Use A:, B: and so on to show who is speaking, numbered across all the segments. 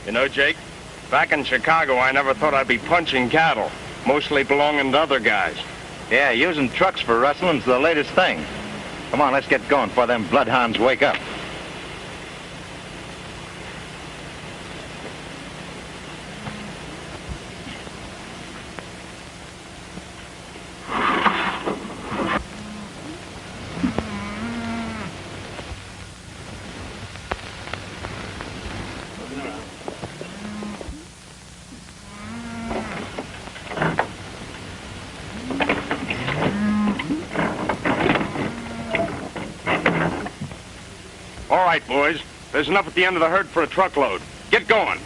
A: You know, Jake, back in Chicago, I never thought I'd be punching cattle, mostly belonging to other guys.
B: Yeah, using trucks for rustling's the latest thing. Come on, let's get going before them bloodhounds wake up.
A: All right, boys. There's enough at the end of the herd for a truckload. Get going.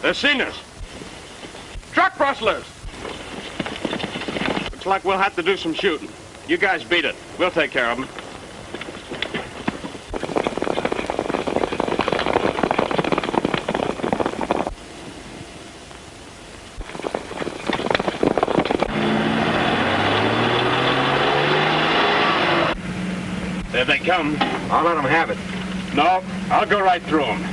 A: They've seen us. Truck rustlers! Looks like we'll have to do some shooting. You guys beat it. We'll take care of them. There they come.
B: I'll let them have it.
A: No, I'll go right through them.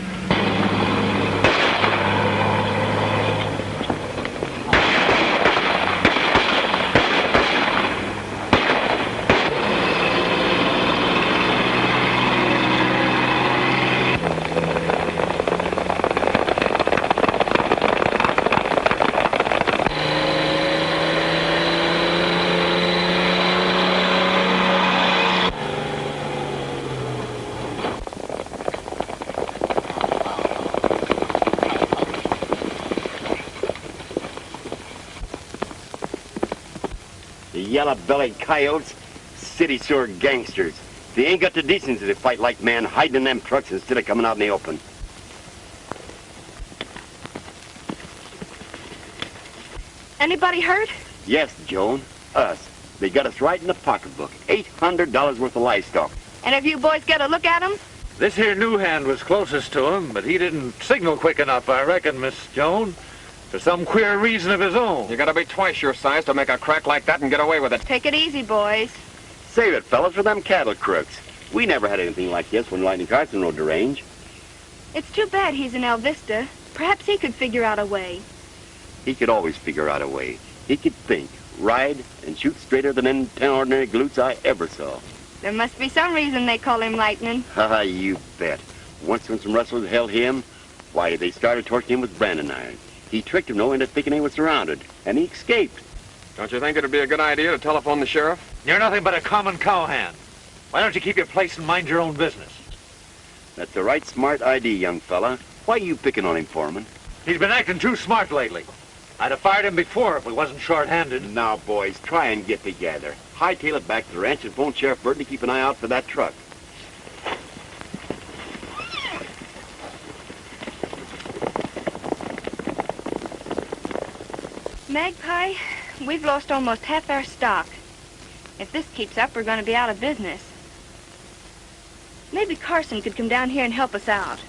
C: Yellow-bellied coyotes, city sewer gangsters. They ain't got the decency to fight like men, hiding in them trucks instead of coming out in the open.
D: Anybody hurt?
C: Yes, Joan, us. They got us right in the pocketbook. $800 worth of livestock.
D: And if you boys get a look at them?
E: This here new hand was closest to him, but he didn't signal quick enough, I reckon, Miss Joan. For some queer reason of his own.
A: You gotta be twice your size to make a crack like that and get away with it.
D: Take it easy, boys.
C: Save it, fellas, for them cattle crooks. We never had anything like this when Lightning Carson rode the range.
D: It's too bad he's in El Vista. Perhaps he could figure out a way.
C: He could always figure out a way. He could think, ride, and shoot straighter than any 10 ordinary glutes I ever saw.
D: There must be some reason they call him Lightning.
C: Haha, you bet. Once when some rustlers held him, why, they started torching him with branding iron. He tricked him, though, into thinking he was surrounded, and he escaped.
A: Don't you think it'd be a good idea to telephone the sheriff?
E: You're nothing but a common cowhand. Why don't you keep your place and mind your own business?
C: That's the right smart idea, young fella. Why are you picking on him, Foreman?
E: He's been acting too smart lately. I'd have fired him before if we wasn't short-handed.
C: Now, boys, try and get together. Hightail it back to the ranch and phone Sheriff Burton to keep an eye out for that truck.
D: Magpie, we've lost almost half our stock. If this keeps up, we're going to be out of business. Maybe Carson could come down here and help us out.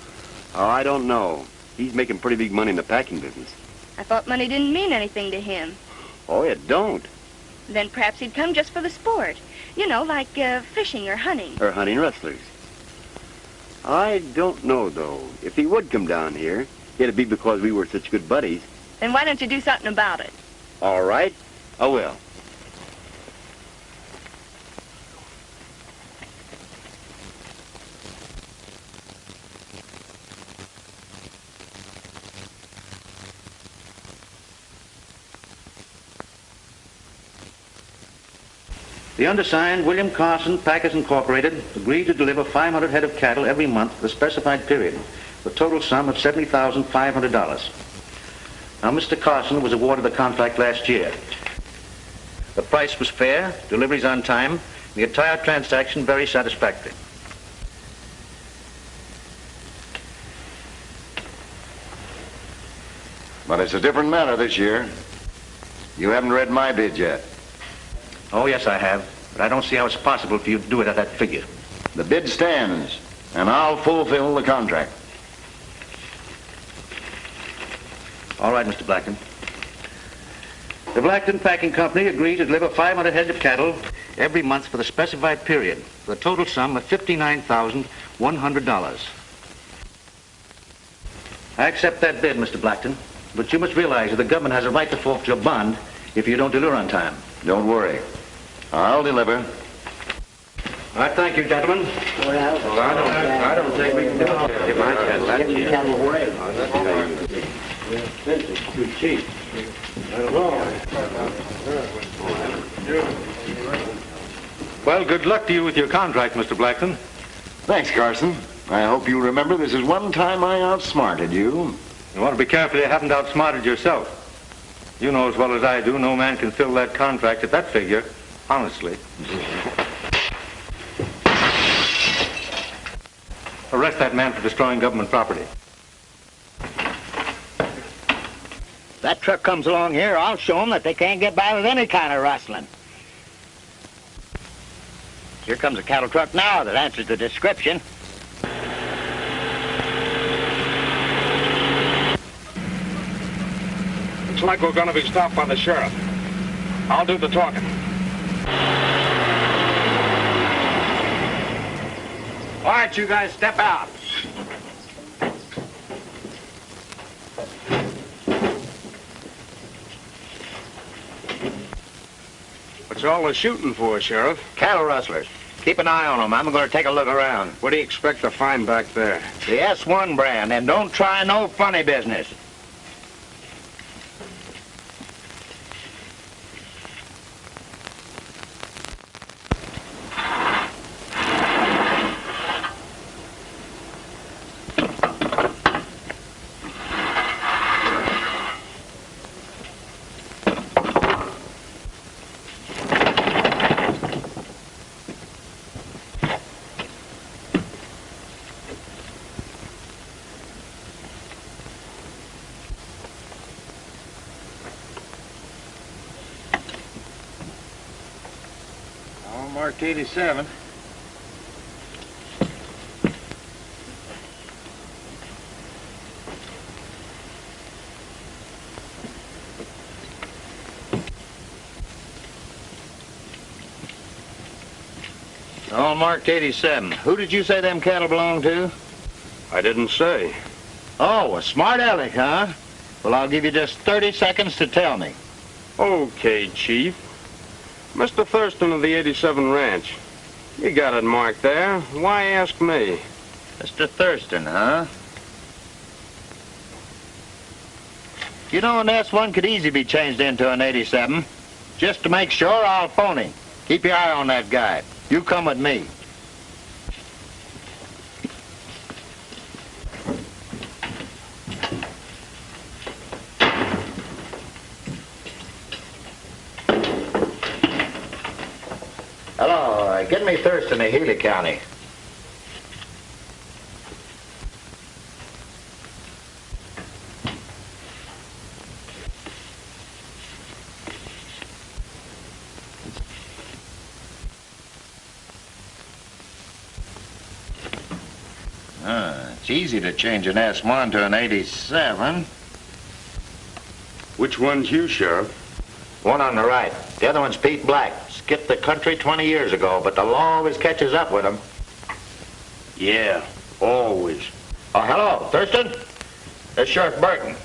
C: Oh, I don't know. He's making pretty big money in the packing business.
D: I thought money didn't mean anything to him.
C: Oh, it don't.
D: Then perhaps he'd come just for the sport. You know, like fishing or hunting.
C: Or hunting rustlers. I don't know, though. If he would come down here, it'd be because we were such good buddies.
D: Then why don't you do something about it?
C: All right, I will.
F: The undersigned, William Carson, Packers Incorporated, agreed to deliver 500 head of cattle every month for the specified period, the total sum of $70,500. Now, Mr. Carson was awarded the contract last year. The price was fair, deliveries on time, the entire transaction very satisfactory.
B: But it's a different matter this year. You haven't read my bid yet.
F: Oh, yes, I have, but I don't see how it's possible for you to do it at that figure.
B: The bid stands, and I'll fulfill the contract.
F: All right, Mr. Blackton. The Blackton Packing Company agreed to deliver 500 head of cattle every month for the specified period, for the total sum of $59,100. I accept that bid, Mr. Blackton, but you must realize that the government has a right to forfeit your bond if you don't deliver on time.
B: Don't worry. I'll deliver.
F: All right, thank you, gentlemen.
A: Well, I don't think we can do it. You might get that.
E: It's too cheap. I don't know. Well, good luck to you with your contract, Mr. Blackton.
B: Thanks, Carson. I hope you remember this is one time I outsmarted you.
E: You want to be careful you haven't outsmarted yourself. You know as well as I do, no man can fill that contract at that figure, honestly. Arrest that man for destroying government property.
G: That truck comes along here, I'll show them that they can't get by with any kind of rustling. Here comes a cattle truck now that answers the description.
A: Looks like we're going to be stopped by the sheriff. I'll do the talking. All right, you guys, step out. What's all the shooting for, Sheriff?
G: Cattle rustlers. Keep an eye on them. I'm going to take a look around.
A: What do you expect to find back there?
G: The S1 brand, and don't try no funny business.
E: Marked 87.
G: All marked 87. Who did you say them cattle belong to?
A: I didn't say.
G: Oh, a smart aleck, huh? Well, I'll give you just 30 seconds to tell me.
A: Okay, Chief. Mr. Thurston of the 87 Ranch. You got it marked there. Why ask me?
G: Mr. Thurston, huh? You know, an S1 could easily be changed into an 87. Just to make sure, I'll phone him. Keep your eye on that guy. You come with me. Hello, get me Thurston of Healy County. It's easy to change an S1 to an 87.
A: Which one's you, Sheriff?
G: One on the right. The other one's Pete Black. Skipped the country 20 years ago, but the law always catches up with him.
A: Yeah.
G: Always. Oh, hello, Thurston? It's Sheriff Burton.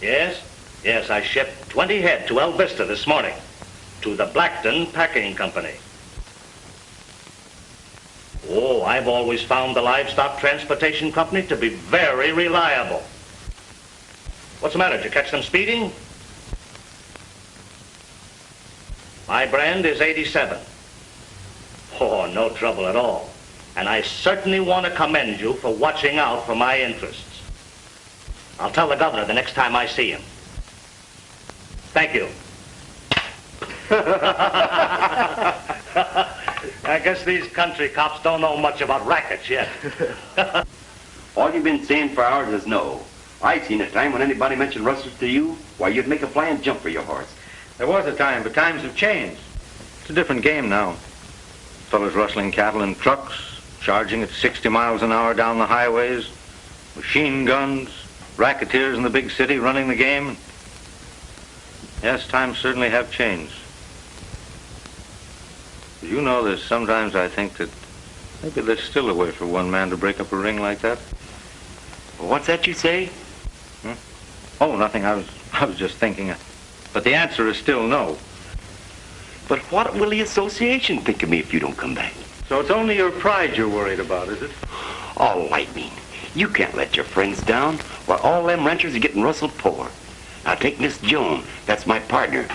F: Yes, I shipped 20 head to El Vista this morning, to the Blackton Packing Company. Oh, I've always found the livestock transportation company to be very reliable. What's the matter? Did you catch them speeding? My brand is 87. Oh, no trouble at all. And I certainly want to commend you for watching out for my interests. I'll tell the governor the next time I see him. Thank you. I guess these country cops don't know much about rackets yet.
C: All you've been saying for hours is no. I've seen a time when anybody mentioned rustlers to you, why, you'd make a flying jump for your horse.
F: There was a time, but times have changed. It's a different game now. Fellas rustling cattle in trucks, charging at 60 miles an hour down the highways, machine guns, racketeers in the big city running the game. Yes, times certainly have changed. You know, there's sometimes I think that maybe there's still a way for one man to break up a ring like that.
C: What's that you say?
F: Oh, nothing. I was just thinking. But the answer is still no.
C: But what will the association think of me if you don't come back?
F: So it's only your pride you're worried about, is it?
C: Oh, Lightning, you can't let your friends down while all them ranchers are getting rustled poor. Now take Miss Joan, that's my partner.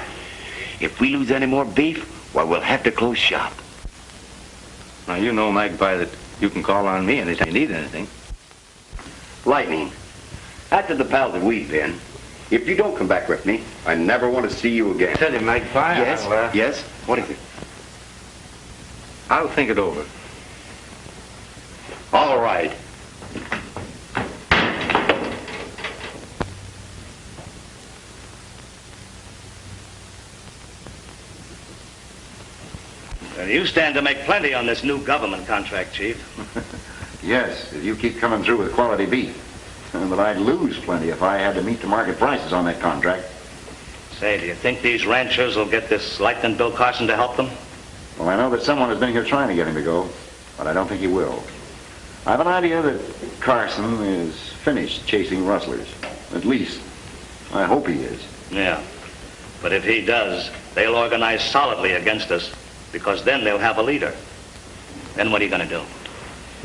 C: If we lose any more beef, why, we'll have to close shop.
F: Now, you know, Magpie, that you can call on me anytime you need anything.
C: Lightning, after the pals that we've been, if you don't come back with me, I never want to see you again.
F: Tell you, Magpie.
C: Yes, yes? What is it?
F: I'll think it over.
C: All right.
F: Well, you stand to make plenty on this new government contract, Chief.
B: Yes, if you keep coming through with quality beef. But I'd lose plenty if I had to meet the market prices on that contract.
F: Say, do you think these ranchers will get this Blackton Bill Carson to help them?
B: Well, I know that someone has been here trying to get him to go, but I don't think he will. I have an idea that Carson is finished chasing rustlers. At least, I hope he is.
F: Yeah. But if he does, they'll organize solidly against us, because then they'll have a leader. Then what are you going to do?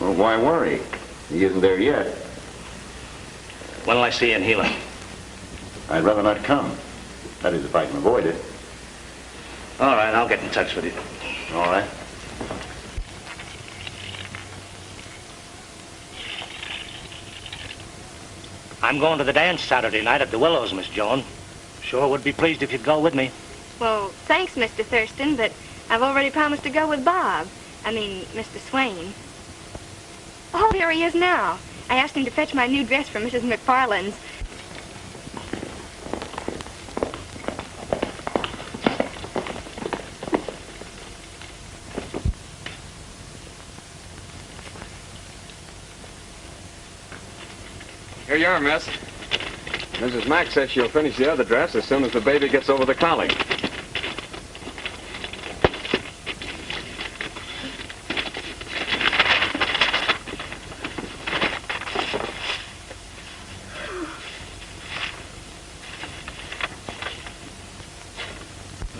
B: Well, why worry? He isn't there yet.
F: When will I see you in Gila?
B: I'd rather not come. That is, if I can avoid it.
F: All right, I'll get in touch with you.
B: All right.
F: I'm going to the dance Saturday night at the Willows, Miss Joan. Sure would be pleased if you'd go with me.
D: Well, thanks, Mr. Thurston, but I've already promised to go with Bob. I mean, Mr. Swain. Oh, here he is now. I asked him to fetch my new dress from Mrs. McFarland's.
A: Here you are, miss. Mrs. Mack says she'll finish the other dress as soon as the baby gets over the colic.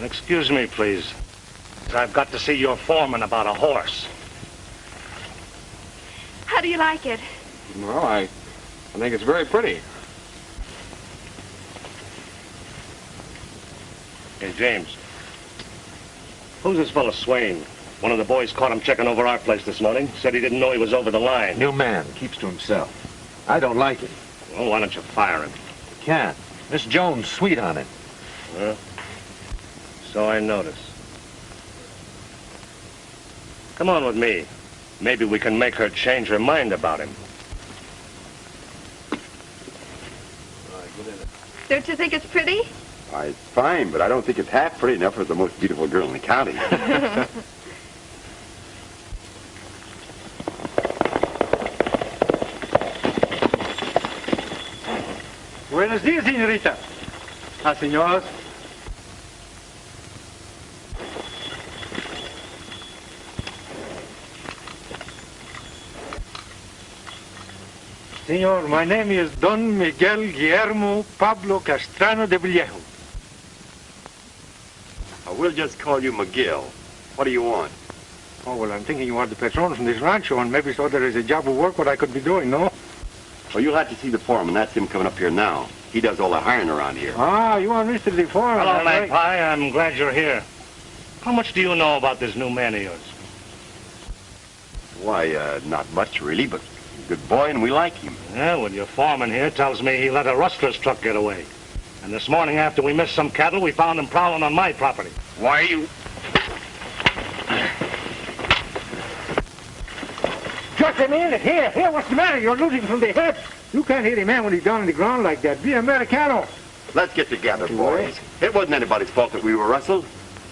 F: Excuse me, please. I've got to see your foreman about a horse.
D: How do you like it?
A: Well, I think it's very pretty.
F: Hey, James. Who's this fellow Swain? One of the boys caught him checking over our place this morning. Said he didn't know he was over the line.
E: New man, keeps to himself. I don't like it.
F: Well, why don't you fire him?
E: Can't. Miss Jones, sweet on it.
F: Huh? So I notice. Come on with me. Maybe we can make her change her mind about him.
D: Don't you think it's pretty?
C: Why, it's fine, but I don't think it's half pretty enough for the most beautiful girl in the county.
H: Buenos días, señorita. Señor. Senor, my name is Don Miguel Guillermo Pablo Castrano de Villejo.
C: We'll just call you McGill. What do you want?
H: Oh, well, I'm thinking you are the patron from this rancho, and maybe so there is a job of work what I could be doing, no?
C: Well, you'll have to see the foreman. That's him coming up here now. He does all the hiring around here.
H: Ah, you are Mr. the foreman.
G: Hello,
H: right?
G: Magpie. I'm glad you're here. How much do you know about this new man of yours?
C: Why, not much, really, but he's a good boy, and we like him.
G: Yeah, well, your foreman here tells me he let a rustler's truck get away. And this morning, after we missed some cattle, we found him prowling on my property.
C: Why are you...
H: Just a minute. Here, what's the matter? You're losing from the hip. You can't hit a man when he's down on the ground like that. Be Americano.
C: Let's get together, boys. It wasn't anybody's fault that we were rustled.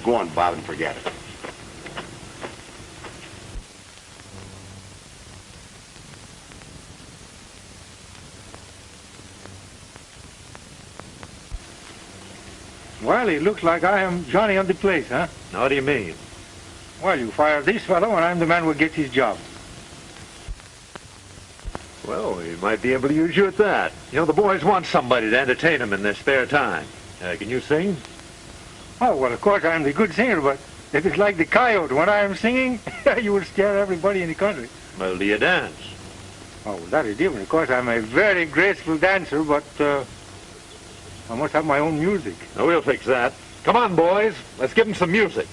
C: Go on, Bob, and forget it.
H: Well, it looks like I am Johnny on the place, huh?
E: How do you mean?
H: Well, you fire this fellow, and I'm the man who gets his job.
E: Well, we might be able to use you at that. You know, the boys want somebody to entertain them in their spare time. Can you sing?
H: Oh, well, of course, I'm the good singer, but if it's like the coyote, when I am singing, you will scare everybody in the country.
E: Well, do you dance?
H: Oh, well, that is different. Of course, I'm a very graceful dancer, but I must have my own music.
E: Oh, we'll fix that. Come on, boys. Let's give them some music.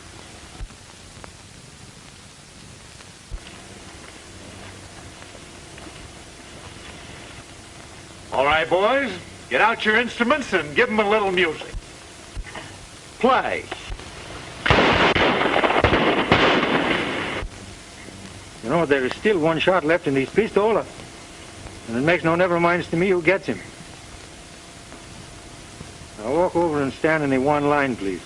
E: All right, boys. Get out your instruments and give them a little music. Play.
H: You know, there is still one shot left in these pistola, and it makes no never minds to me who gets him. Now walk over and stand in the one line, please.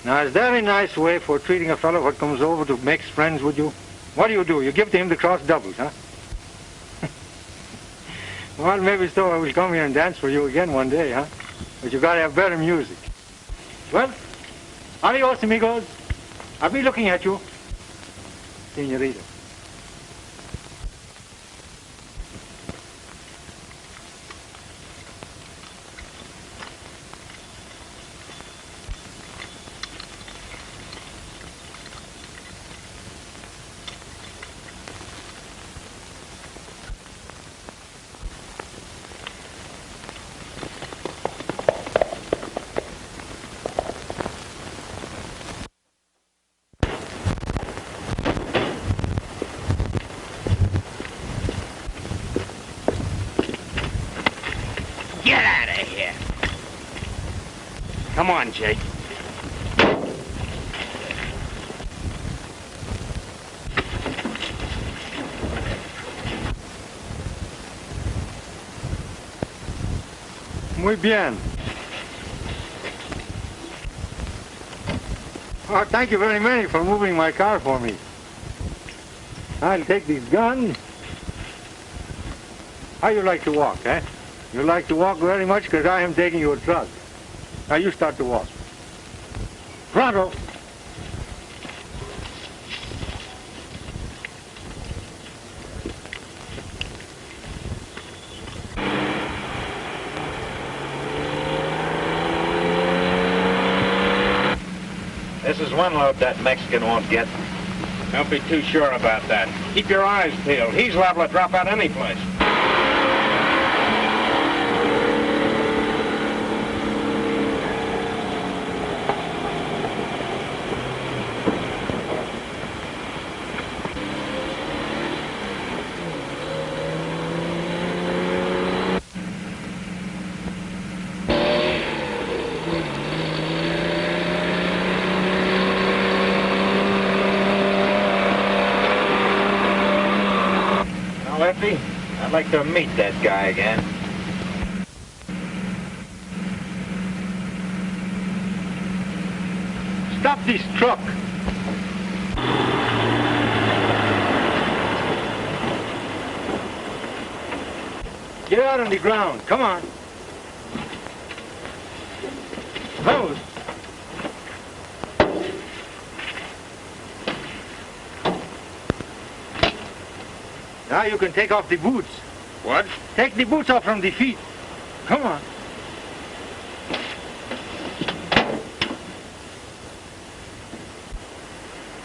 H: Now, is that a nice way for treating a fellow what comes over to make friends with you? What do? You give to him the cross doubles, huh? Well, maybe so. I will come here and dance for you again one day, huh? But you gotta have better music. Well, adios, amigos. I'll be looking at you, senorita.
C: Get out of here. Come on, Jake.
H: Muy bien. Oh, thank you very much for moving my car for me. I'll take this gun. How you like to walk, eh? You like to walk very much because I am taking your truck. Now you start to walk. Pronto.
G: This is one load that Mexican won't get.
A: Don't be too sure about that. Keep your eyes peeled. He's liable to drop out any place.
G: Lefty, I'd like to meet that guy again.
H: Stop this truck. Get out on the ground. Come on. Close. Now you can take off the boots.
A: What?
H: Take the boots off from the feet. Come on.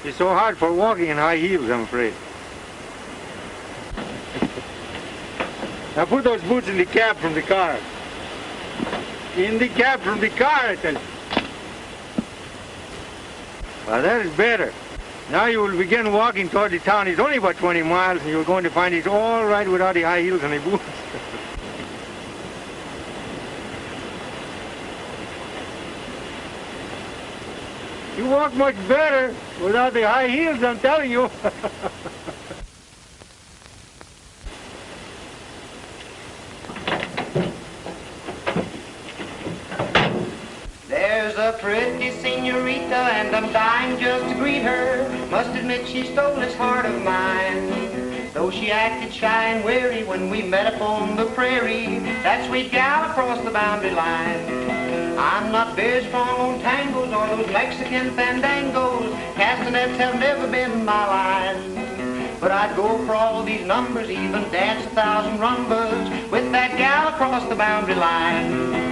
H: It's so hard for walking in high heels, I'm afraid. Now put those boots in the cab from the car. In the cab from the car, I tell you. Well, that is better. Now you will begin walking toward the town. It's only about 20 miles, and you're going to find it's all right without the high heels and the boots. You walk much better without the high heels, I'm telling you.
I: There's a pretty senorita, and I'm dying just to greet her. Must admit she stole this heart of mine. Though she acted shy and wary when we met up on the prairie, that sweet gal across the boundary line. I'm not very strong on tangos or those Mexican fandangos. Castanets have never been my line. But I'd go for all these numbers, even dance 1,000 rumbas with that gal across the boundary line.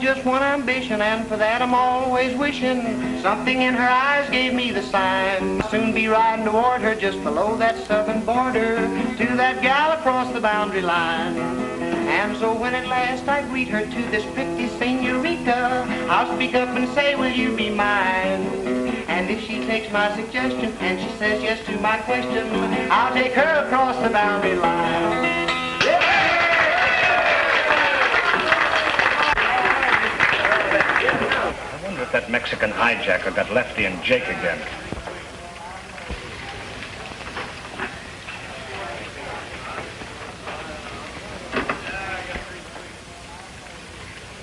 I: Just one ambition, and for that I'm always wishing. Something in her eyes gave me the sign. I'll soon be riding toward her just below that southern border, to that gal across the boundary line. And so when at last I greet her to this pretty senorita, I'll speak up and say, will you be mine? And if she takes my suggestion and she says yes to my question, I'll take her across the boundary line.
F: I wonder if that Mexican hijacker got Lefty and Jake again.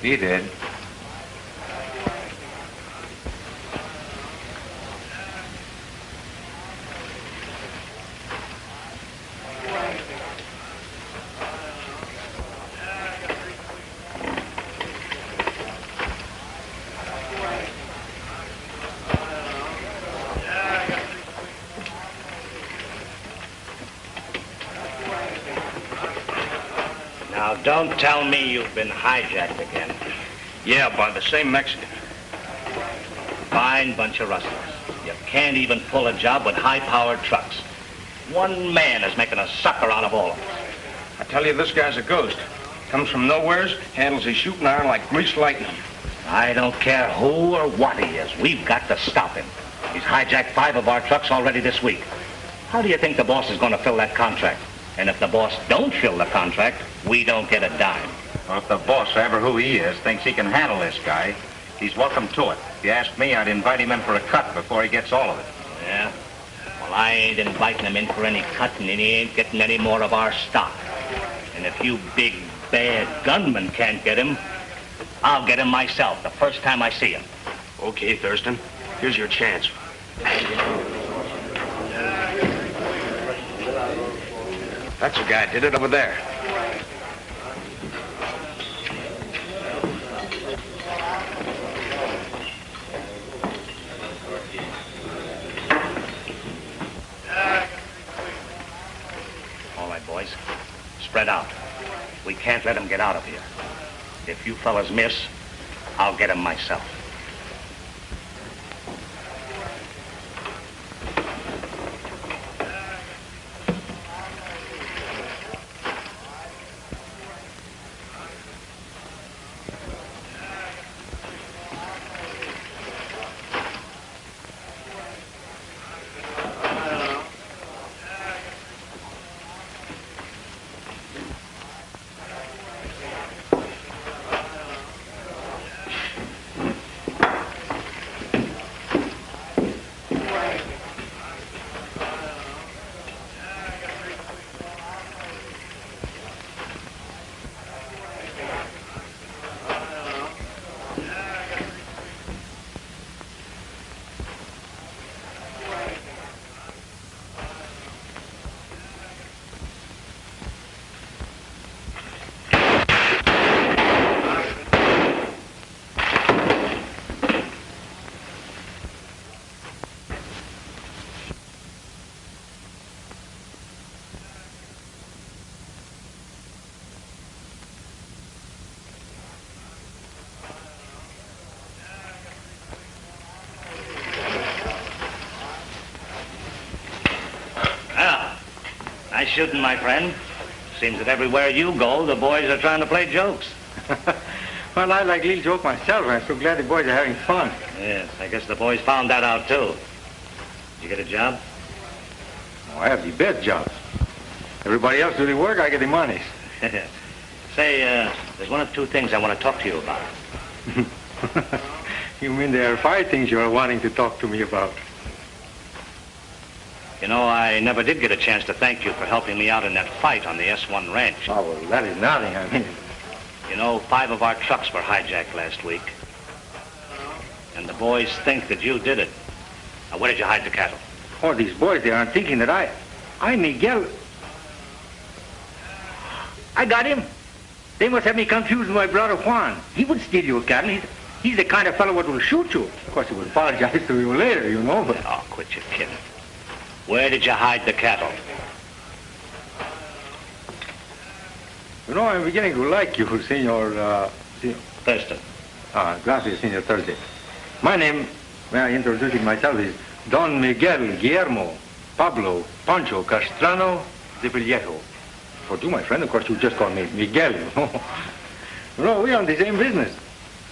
B: He did.
F: Now, don't tell me you've been hijacked again.
A: Yeah, by the same Mexican.
F: Fine bunch of rustlers. You can't even pull a job with high-powered trucks. One man is making a sucker out of all of us.
A: I tell you, this guy's a ghost. Comes from nowheres, handles his shooting iron like greased lightning.
F: I don't care who or what he is. We've got to stop him. He's hijacked 5 of our trucks already this week. How do you think the boss is going to fill that contract? And if the boss don't fill the contract, we don't get a dime.
B: Well, if the boss, ever who he is, thinks he can handle this guy, he's welcome to it. If you ask me, I'd invite him in for a cut before he gets all of it.
F: Yeah? Well, I ain't inviting him in for any cut, and he ain't getting any more of our stock. And if you big, bad gunmen can't get him, I'll get him myself the first time I see him.
A: Okay, Thurston. Here's your chance. That's the guy did it over there.
F: All right, boys. Spread out. We can't let him get out of here. If you fellas miss, I'll get him myself. shooting, my friend. Seems that everywhere you go, the boys are trying to play jokes.
H: Well, I like little joke myself. I'm so glad the boys are having fun.
F: Yes, I guess the boys found that out, too. Did you get a job?
H: Oh, I have the best jobs. Everybody else do the work, I get the money.
F: Say, there's one or two things I want to talk to you about.
H: You mean there are 5 things you are wanting to talk to me about?
F: You know, I never did get a chance to thank you for helping me out in that fight on the S1 ranch.
H: Oh, well, that is nothing, I mean.
F: You know, 5 of our trucks were hijacked last week. And the boys think that you did it. Now, where did you hide the cattle?
H: Oh, these boys, they aren't thinking that I Miguel. I got him. They must have me confused with my brother Juan. He would steal your cattle. He's the kind of fellow what will shoot you. Of course, he will apologize to you later, you know, but...
F: Oh, quit your kidding. Where did you hide the cattle?
H: You know, I'm beginning to like you, Senor,
F: Thurston.
H: Gracias, Senor Thursday. My name, may I introduce myself, is Don Miguel Guillermo Pablo Pancho Castrano de Villejo. For you, my friend, of course, you just call me Miguel, you know. You know, we are in the same business.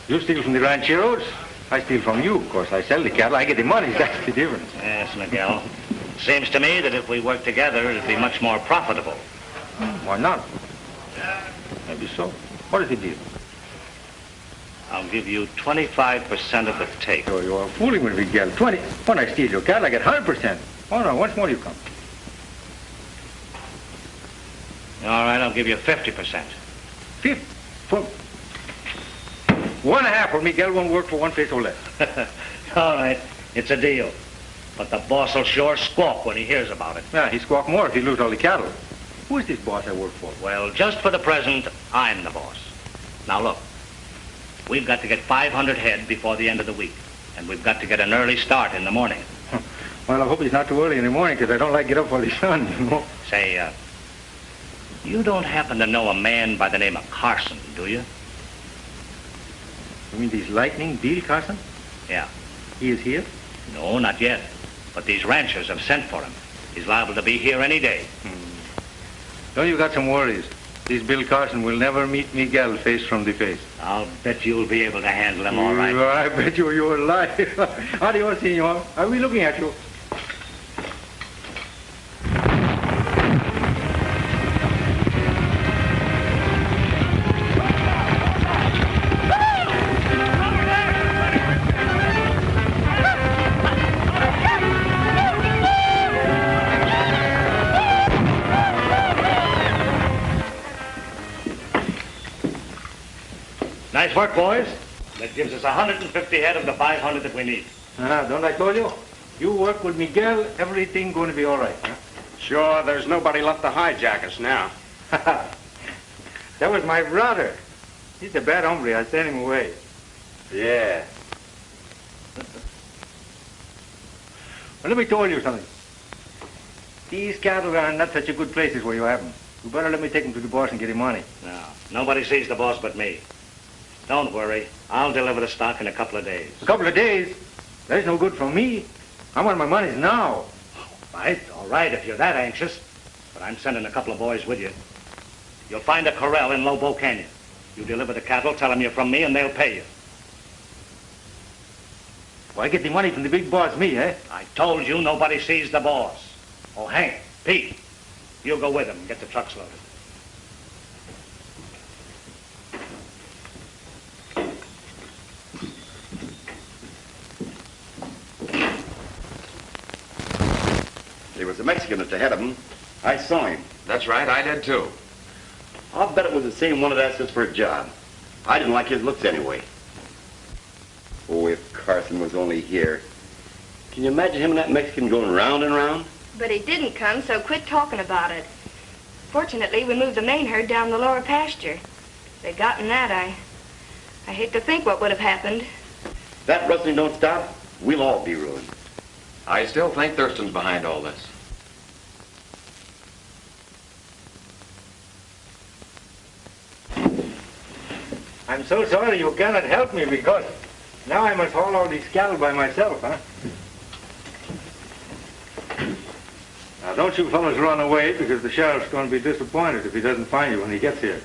H: You steal from the rancheros, I steal from you. Of course, I sell the cattle, I get the money, that's the difference.
F: Yes, Miguel. Seems to me that if we work together, it'd be much more profitable.
H: Why not? Maybe so. What is the deal?
F: I'll give you 25% of the take.
H: Oh, you are fooling with Miguel. 20. When I steal your cattle, I get 100%. Oh, no, once more you come.
F: All right, I'll give you 50%.
H: 50? For... 1.5 for Miguel won't work for 1 peso less.
F: All right, it's a deal. But the boss will sure squawk when he hears about it.
H: Yeah, he squawk more if he lose all the cattle. Who is this boss I work for?
F: Well, just for the present, I'm the boss. Now, look. We've got to get 500 head before the end of the week. And we've got to get an early start in the morning.
H: Well, I hope it's not too early in the morning, because I don't like to get up for the sun, you know.
F: Say, you don't happen to know a man by the name of Carson, do you?
H: You mean this lightning Bill Carson?
F: Yeah.
H: He is here?
F: No, not yet. But these ranchers have sent for him. He's liable to be here any day.
H: No, you got some worries. This Bill Carson will never meet Miguel face from the face.
F: I'll bet you'll be able to handle him all right.
H: I bet you're alive. Adios, senor. Are we looking at you?
F: Nice work, boys. That gives us 150 head of the 500 that we need.
H: Don't I told you? You work with Miguel, everything going to be all right, huh?
A: Sure, there's nobody left to hijack us now.
H: That was my brother. He's a bad hombre. I sent him away.
A: Yeah.
H: Well, let me tell you something. These cattle are not such a good places where you have them. You better let me take them to the boss and get him money.
F: No, nobody sees the boss but me. Don't worry. I'll deliver the stock in a couple of days.
H: A couple of days? That is no good for me. I want my money now.
F: All right, if you're that anxious. But I'm sending a couple of boys with you. You'll find a corral in Lobo Canyon. You deliver the cattle, tell them you're from me, and they'll pay you.
H: Well, I get the money from the big boss, me, eh?
F: I told you nobody sees the boss. Oh, Hank, Pete, you go with him and get the trucks loaded.
C: There was a Mexican at the head of them. I saw him.
A: That's right, I did too.
C: I'll bet it was the same one that asked us for a job. I didn't like his looks anyway. Oh, if Carson was only here. Can you imagine him and that Mexican going round and round?
D: But he didn't come, so quit talking about it. Fortunately, we moved the main herd down the lower pasture. If they'd gotten that, I hate to think what would have happened.
C: If that rustling don't stop, we'll all be ruined.
A: I still think Thurston's behind all this.
H: I'm so sorry you cannot help me because now I must haul all these cattle by myself, huh? Now, don't you fellas run away, because the sheriff's going to be disappointed if he doesn't find you when he gets here.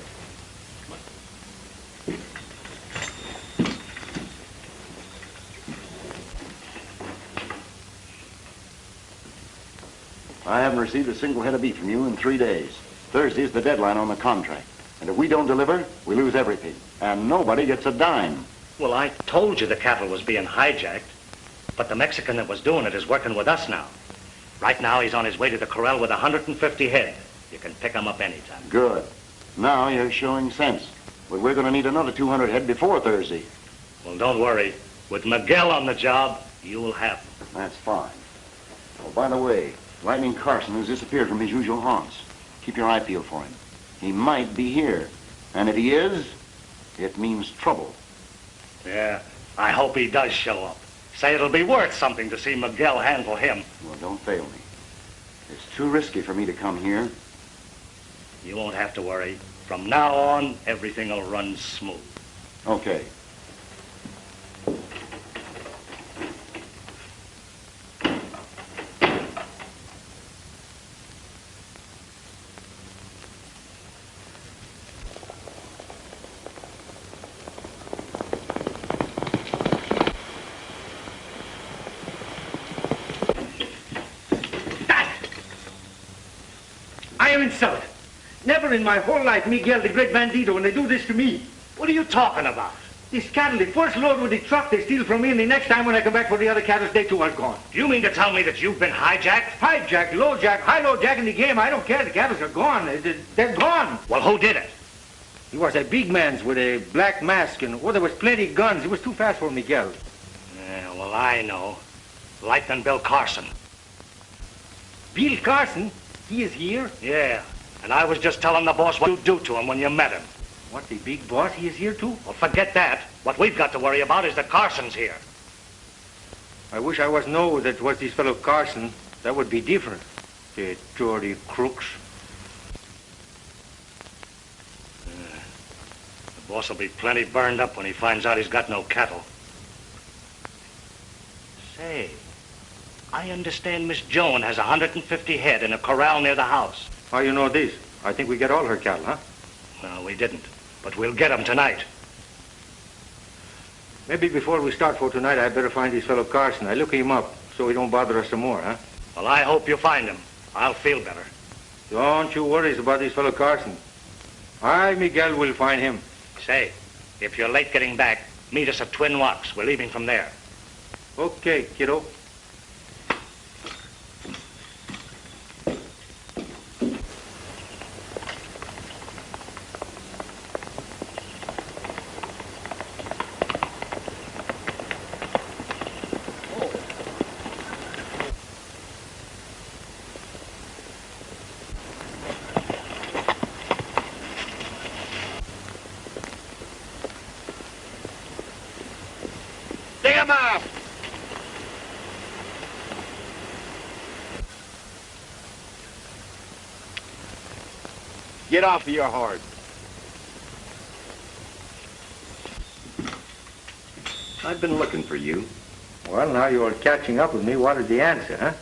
B: I haven't received a single head of beef from you in 3 days. Thursday's the deadline on the contract. And if we don't deliver, we lose everything. And nobody gets a dime.
F: Well, I told you the cattle was being hijacked. But the Mexican that was doing it is working with us now. Right now, he's on his way to the corral with 150 head. You can pick him up anytime.
B: Good. Now you're showing sense. But we're going to need another 200 head before Thursday.
F: Well, don't worry. With Miguel on the job, you will have them.
B: That's fine. Oh, by the way, Lightning Carson has disappeared from his usual haunts. Keep your eye peeled for him. He might be here. And if he is, it means trouble.
F: Yeah, I hope he does show up. Say it'll be worth something to see Miguel handle him.
B: Well, don't fail me. It's too risky for me to come here.
F: You won't have to worry. From now on, everything will run smooth.
B: Okay.
I: I am insulted. Never in my whole life, Miguel, the great bandito, when they do this to me.
F: What are you talking about?
I: This cattle, the first load with the truck they steal from me, and the next time when I come back for the other cattle, they too are gone.
F: Do you mean to tell me that you've been hijacked?
I: Hijack, low jack, high-low jack in the game, I don't care. The cattle are gone. They're gone.
F: Well, who did it?
I: He was a big man with a black mask, and there was plenty of guns. It was too fast for Miguel.
F: Yeah, well, I know. Lightning Bill Carson.
I: Bill Carson? He is here?
F: Yeah, and I was just telling the boss what you do to him when you met him.
I: What, the big boss? He is here too?
F: Well, forget that. What we've got to worry about is that Carson's here.
H: I wish I was know that was this fellow Carson. That would be different. The dirty crooks.
F: The boss will be plenty burned up when he finds out he's got no cattle. Say, I understand Miss Joan has 150 head in a corral near the house.
H: How you know this? I think we get all her cattle, huh?
F: No, we didn't. But we'll get them tonight.
H: Maybe before we start for tonight, I'd better find this fellow Carson. I look him up so he don't bother us some more, huh?
F: Well, I hope you find him. I'll feel better.
H: Don't you worry about this fellow Carson. Miguel will find him.
F: Say, if you're late getting back, meet us at Twin Rocks. We're leaving from there.
H: Okay, kiddo.
A: Get off of your horse.
C: I've been looking for you.
H: Well, now you're catching up with me. What is the answer, huh?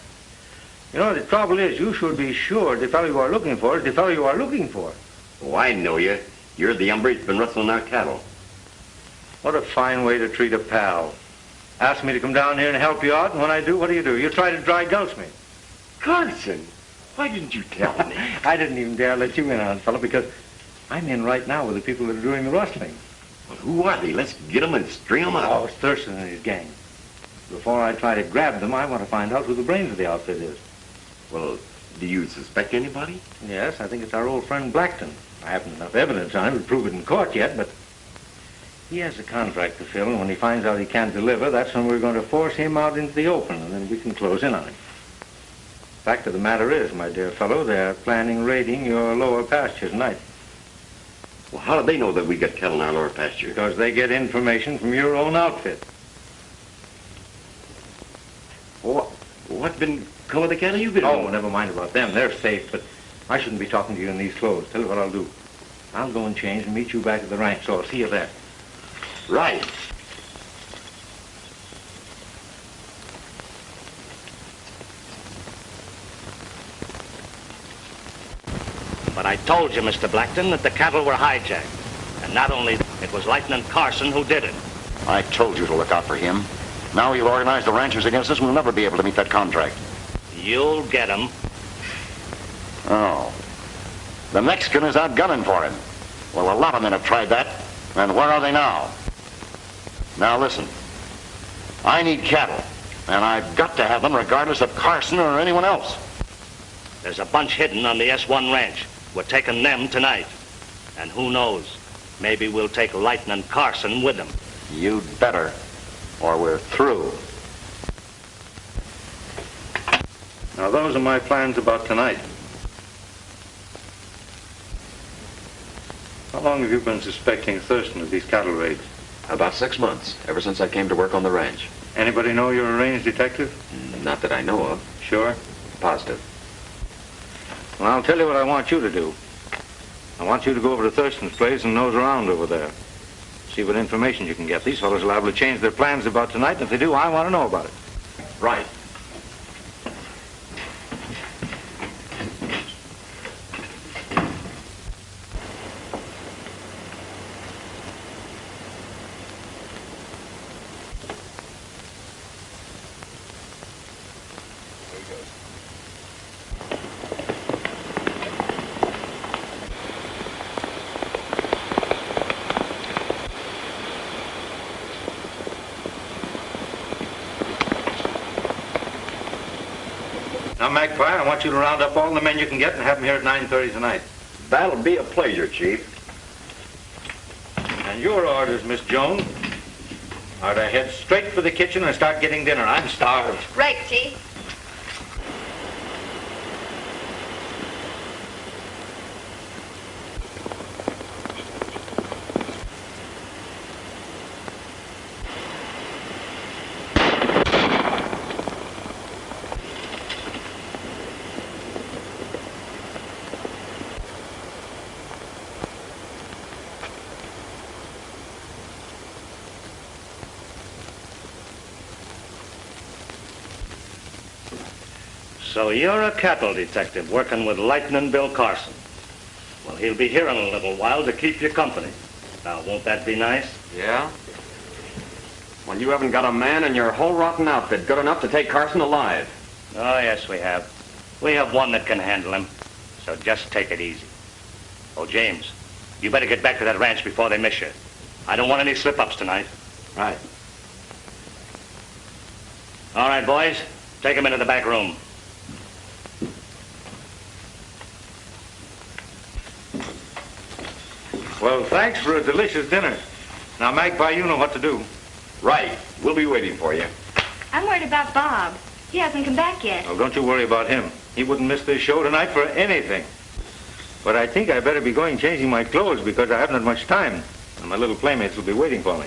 H: You know, the trouble is, you should be sure the fellow you are looking for is the fellow you are looking for.
C: Oh, I know you. You're the hombre that's been rustling our cattle.
H: What a fine way to treat a pal. Ask me to come down here and help you out, and when I do, what do? You try to dry gulch me.
C: Carson, why didn't you tell me?
H: I didn't even dare let you in on it, fella, because I'm in right now with the people that are doing the rustling.
C: Well, who are they? Let's get them and string them
H: Oh,
C: out.
H: it's Thurston and his gang. Before I try to grab them, I want to find out who the brains of the outfit is.
C: Well, do you suspect anybody?
H: Yes, I think it's our old friend Blackton. I haven't enough evidence on him to prove it in court yet, but he has a contract to fill, and when he finds out he can't deliver, that's when we're going to force him out into the open, and then we can close in on him. Fact of the matter is, my dear fellow, they're planning raiding your lower pasture tonight.
C: Well, how do they know that we got cattle in our lower pasture?
H: Because they get information from your own outfit.
C: Oh, what been come of the cattle you've been
H: Oh, never mind about them. They're safe, but I shouldn't be talking to you in these clothes. Tell you what I'll do. I'll go and change and meet you back at the ranch, so I'll see you there.
C: Right.
F: But I told you, Mr. Blackton, that the cattle were hijacked. And not only that, it was Lieutenant Carson who did it.
B: I told you to look out for him. Now he'll organize the ranchers against us and we'll never be able to meet that contract.
F: You'll get him.
B: Oh. The Mexican is out gunning for him. Well, a lot of men have tried that. And where are they now? Now listen. I need cattle. And I've got to have them regardless of Carson or anyone else.
F: There's a bunch hidden on the S1 ranch. We're taking them tonight. And who knows, maybe we'll take Lieutenant Carson with them.
B: You'd better, or we're through.
H: Now, those are my plans about tonight. How long have you been suspecting Thurston of these cattle raids?
J: About 6 months, ever since I came to work on the ranch.
H: Anybody know you're a range detective?
J: Not that I know of.
H: Sure?
J: Positive.
H: Well, I'll tell you what I want you to do. I want you to go over to Thurston's place and nose around over there. See what information you can get. These fellows are liable to change their plans about tonight, and if they do, I want to know about it.
J: Right.
H: Now, McCoy, I want you to round up all the men you can get and have them here at 9:30 tonight.
B: That'll be a pleasure, Chief.
H: And your orders, Miss Jones, are to head straight for the kitchen and start getting dinner. I'm starved.
D: Right, Chief.
F: So you're a cattle detective working with Lieutenant Bill Carson. Well, he'll be here in a little while to keep you company. Now, won't that be nice?
A: Yeah? Well, you haven't got a man in your whole rotten outfit good enough to take Carson alive.
F: Oh, yes, we have. We have one that can handle him. So just take it easy. Oh, James, you better get back to that ranch before they miss you. I don't want any slip-ups tonight.
A: Right.
F: All right, boys, take him into the back room.
H: Well, thanks for a delicious dinner. Now, Magpie, you know what to do.
A: Right. We'll be waiting for you.
D: I'm worried about Bob. He hasn't come back yet.
H: Well, don't you worry about him. He wouldn't miss this show tonight for anything. But I think I better be going changing my clothes because I haven't had much time. And my little playmates will be waiting for me.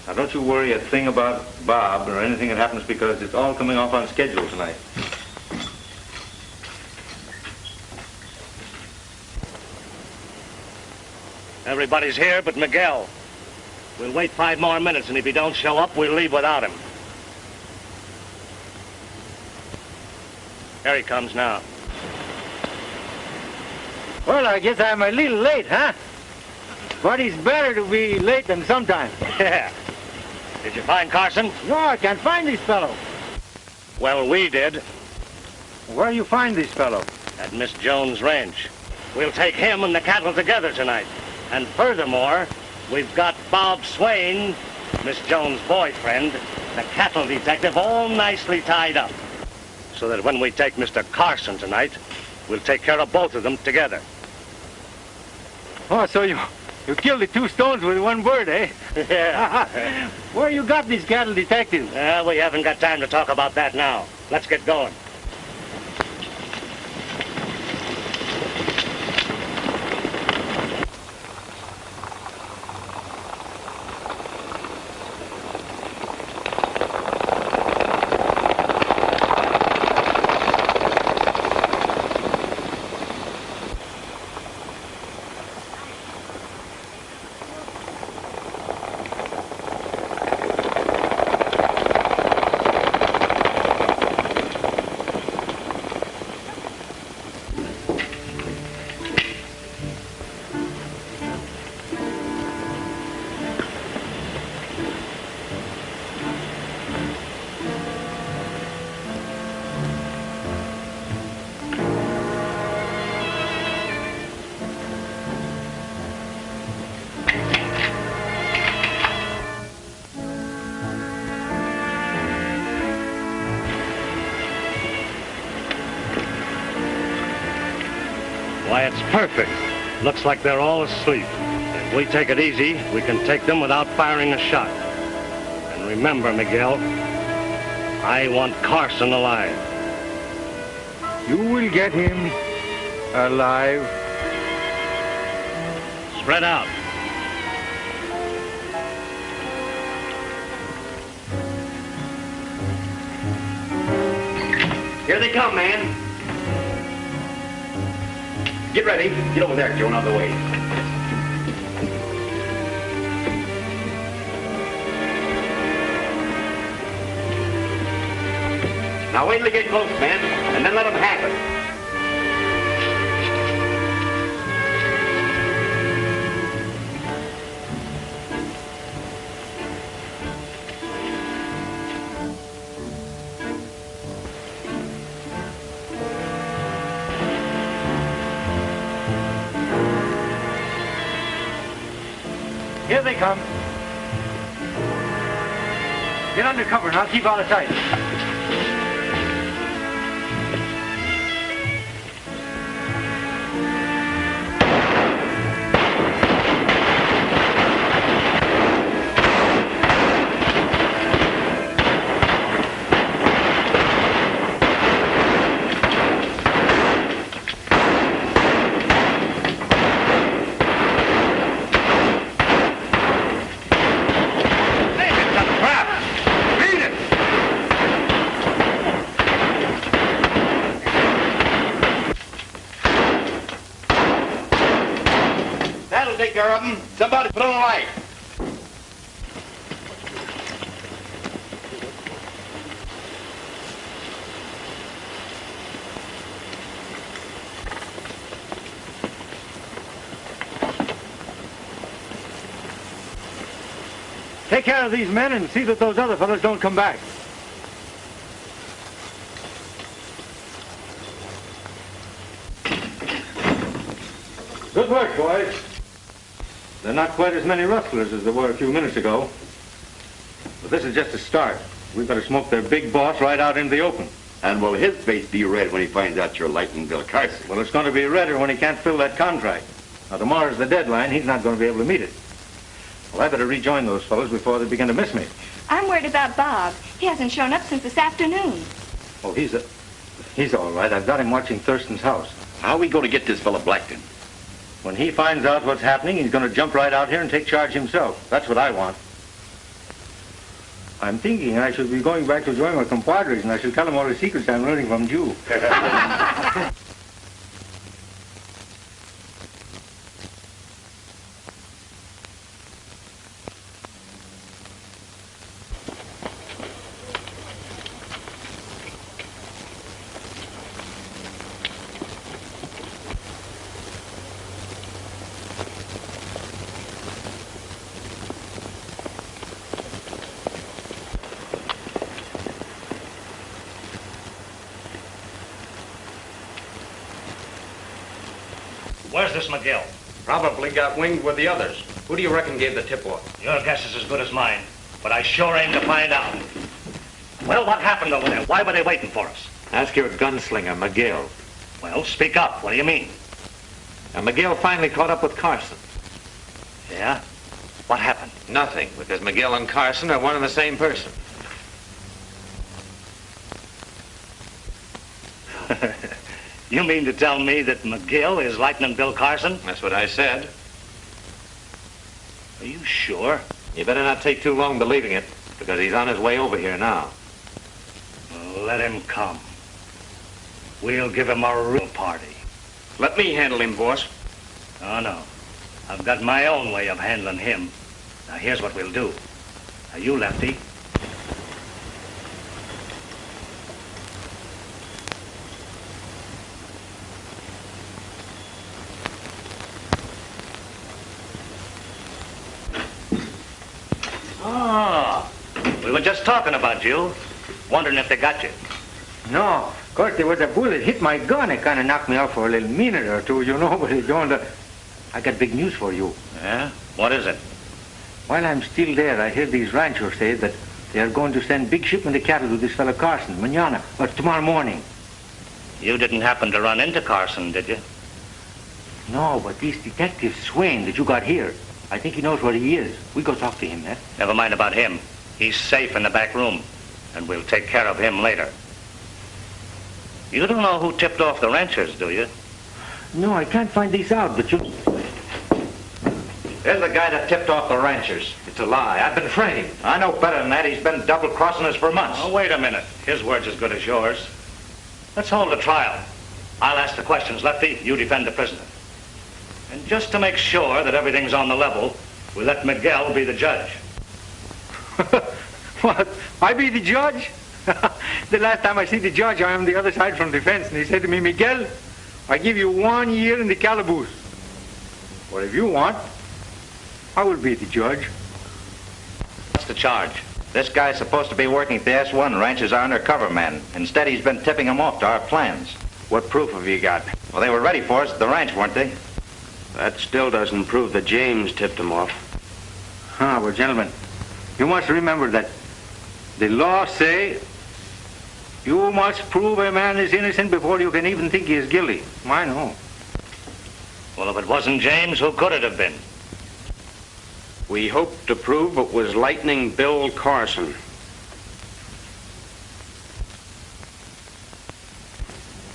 H: Now, don't you worry a thing about Bob or anything that happens because it's all coming off on schedule tonight.
F: Everybody's here but Miguel. We'll wait 5 more minutes, and if he don't show up, we'll leave without him. Here he comes now.
H: Well, I guess I'm a little late, huh? But it's better to be late than sometime.
F: Yeah. Did you find Carson?
H: No, I can't find this fellow.
F: Well, we did.
H: Where you find this fellow?
F: At Miss Jones' ranch. We'll take him and the cattle together tonight. And furthermore, we've got Bob Swain, Miss Jones' boyfriend, the cattle detective, all nicely tied up. So that when we take Mr. Carson tonight, we'll take care of both of them together.
H: Oh, so you killed the 2 stones with 1 bird, eh?
F: Yeah.
H: Where you got these cattle detectives?
F: We haven't got time to talk about that now. Let's get going.
K: Why, it's perfect. Looks like they're all asleep. If we take it easy, we can take them without firing a shot. And remember, Miguel, I want Carson alive.
H: You will get him alive.
K: Spread out.
C: Here they come, man. Get ready. Get over there, Joan, out of the way. Now wait till they get close, man, and then let them have it.
H: Here they come. Get under cover and I'll keep out of sight.
C: Take care of them. Somebody put on a light.
H: Take care of these men and see that those other fellows don't come back. Good work, boys. They're not quite as many rustlers as there were a few minutes ago. But this is just a start. We better smoke their big boss right out into the open.
C: And will his face be red when he finds out you're lightning Bill Carson?
H: Well, it's going to be redder when he can't fill that contract. Now, tomorrow's the deadline. He's not going to be able to meet it. Well, I better rejoin those fellows before they begin to miss me.
D: I'm worried about Bob. He hasn't shown up since this afternoon.
H: Oh, he's all right. I've got him watching Thurston's house.
C: How are we going to get this fella Blackton?
H: When he finds out what's happening, he's going to jump right out here and take charge himself. That's what I want. I'm thinking I should be going back to join my compadres, and I should tell them all the secrets I'm learning from you.
K: Where's this Miguel?
J: Probably got winged with the others. Who do you reckon gave the tip-off?
K: Your guess is as good as mine, but I sure aim to find out. Well, what happened over there? Why were they waiting for us?
E: Ask your gunslinger, Miguel.
K: Well, speak up. What do you mean?
E: And Miguel finally caught up with Carson.
K: Yeah? What happened?
E: Nothing, because Miguel and Carson are one and the same person.
K: You mean to tell me that Miguel is Lightning Bill Carson?
E: That's what I said.
K: Are you sure?
E: You better not take too long believing it, because he's on his way over here now.
K: Well, let him come. We'll give him a real party.
C: Let me handle him, boss.
K: Oh, no. I've got my own way of handling him. Now, here's what we'll do. Now, you, Lefty. Ah, we were just talking about you. Wondering if they got you.
H: No, of course, there was a bullet hit my gun. It kind of knocked me out for a little minute or two, you know, but it joined the... I got big news for you.
K: Yeah? What is it?
H: While I'm still there, I hear these ranchers say that they are going to send big shipment of cattle to this fellow Carson, mañana, or tomorrow morning.
K: You didn't happen to run into Carson, did you?
F: No, but this Detective Swain that you got here, I think he knows where he is. We go talk to him, eh?
K: Never mind about him. He's safe in the back room, and we'll take care of him later. You don't know who tipped off the ranchers, do you?
F: No, I can't find this out, but you...
J: There's the guy that tipped off the ranchers. It's a lie. I've been framed.
F: I know better than that. He's been double-crossing us for months.
K: Oh, wait a minute. His word's as good as yours. Let's hold the trial. I'll ask the questions, Lefty. You defend the prisoner. And just to make sure that everything's on the level, we'll let Miguel be the judge.
H: What? I be the judge? The last time I see the judge, I am the other side from the fence, and he said to me, Miguel, I give you 1 year in the calaboose. Or if you want, I will be the judge.
F: What's the charge? This guy's supposed to be working at the S1 ranch as our undercover man. Instead, he's been tipping them off to our plans.
A: What proof have you got?
F: Well, they were ready for us at the ranch, weren't they?
A: That still doesn't prove that James tipped him off.
H: Well, gentlemen, you must remember that the law say you must prove a man is innocent before you can even think he is guilty. I know.
K: Well, if it wasn't James, who could it have been?
A: We hope to prove it was Lightning Bill Carson.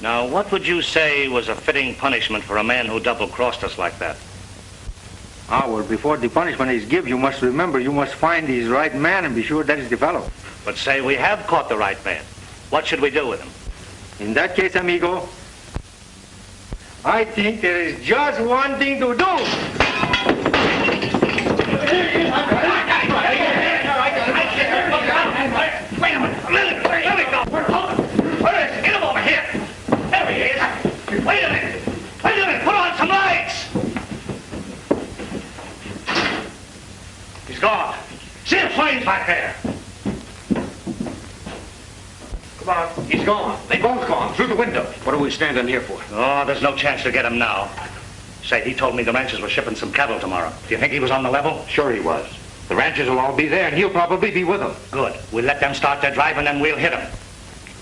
K: Now, what would you say was a fitting punishment for a man who double-crossed us like that?
H: Well, before the punishment is given, you must remember you must find his right man and be sure that is the fellow.
K: But say we have caught the right man. What should we do with him?
H: In that case, amigo, I think there is just one thing to do.
K: Wait a minute. Let me go. Where is he? Get him over here. There he is. Wait a minute. Put on some lights. He's gone. See the flames back there.
J: Come on. He's gone. They both gone. Through the window. What are we standing here for?
K: Oh, there's no chance to get him now. Say, he told me the ranchers were shipping some cattle tomorrow. Do you think he was on the level?
J: Sure he was. The ranchers will all be there, and he'll probably be with them.
K: Good. We'll let them start their drive, and then we'll hit them.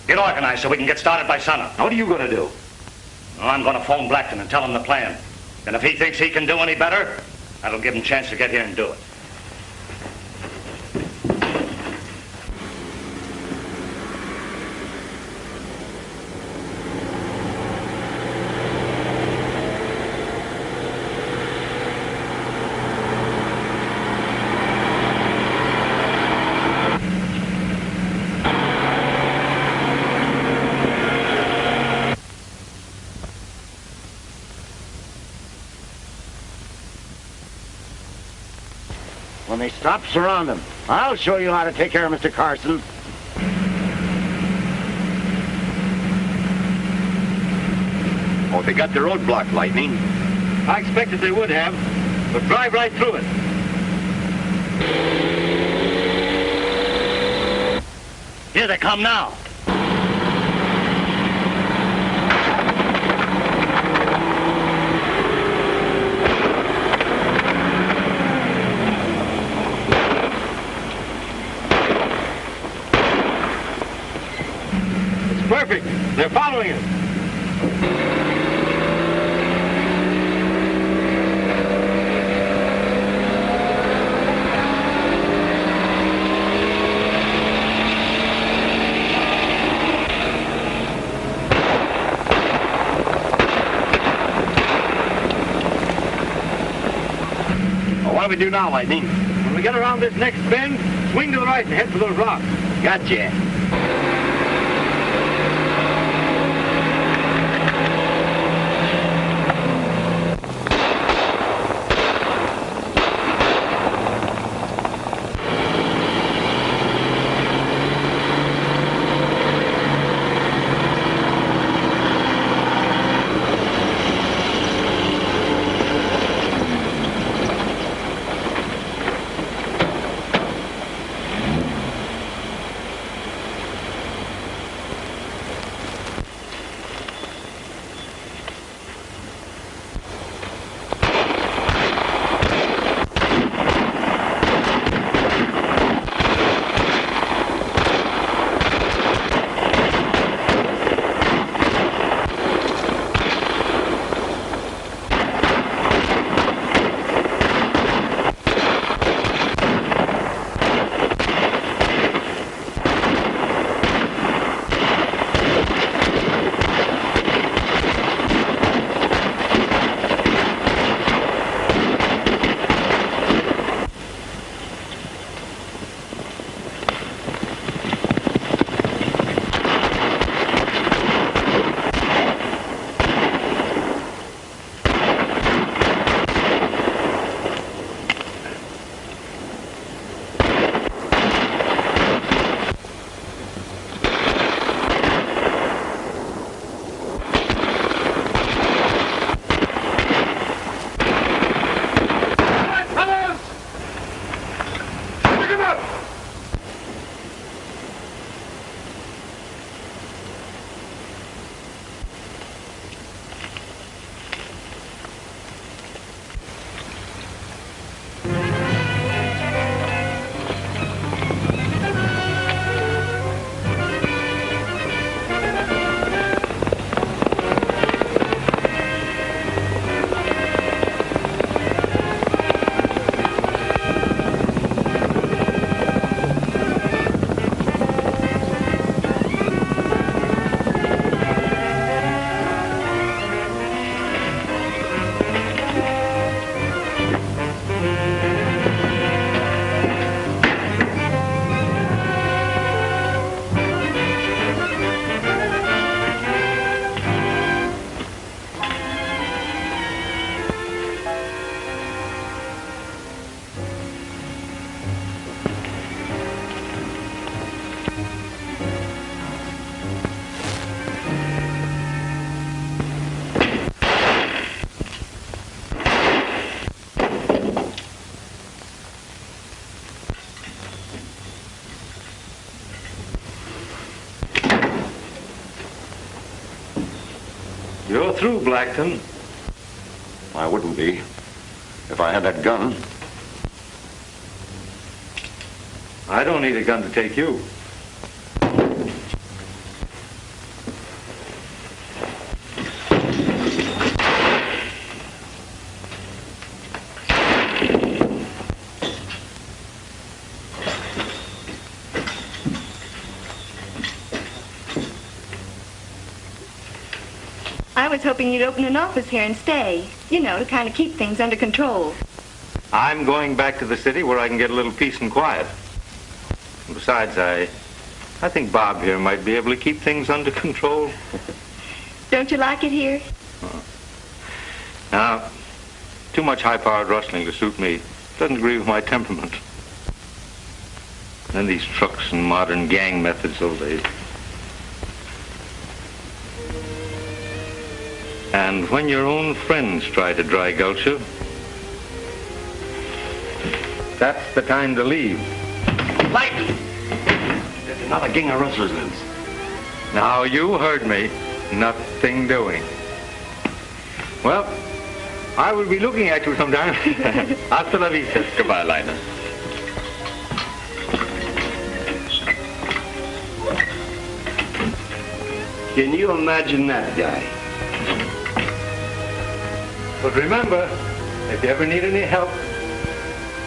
K: Get organized so we can get started by sunup.
J: What are you going to do?
K: Oh, I'm going to phone Blackton and tell him the plan. And if he thinks he can do any better, that'll give him a chance to get here and do it.
B: When they stop, surround them. I'll show you how to take care of Mr. Carson.
A: Oh, they got their road blocked, Lightning.
H: I expected they would have, but drive right through it.
K: Here they come now.
H: Perfect. They're following us.
B: Well, what do we do now, Lightning?
H: When we get around this next bend, swing to the right and head for those rocks.
B: Gotcha.
E: You're through, Blackton.
B: I wouldn't be if I had that gun.
E: I don't need a gun to take you.
D: I was hoping you'd open an office here and stay. You know, to kind of keep things under control.
E: I'm going back to the city where I can get a little peace and quiet. And besides, I think Bob here might be able to keep things under control.
D: Don't you like it here?
E: Now, too much high-powered rustling to suit me. Doesn't agree with my temperament. Then these trucks and modern gang methods, oh, And when your own friends try to dry gulch you, that's the time to leave.
C: Blackton! There's another gang of rustlers loose.
E: Now, you heard me. Nothing doing. Well, I will be looking at you sometime. Hasta la vista.
B: Goodbye, Lina.
C: Can you imagine that guy?
E: But remember, if you ever need any help,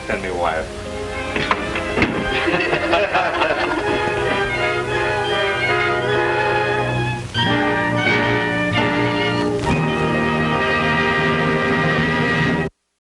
E: send me a wire.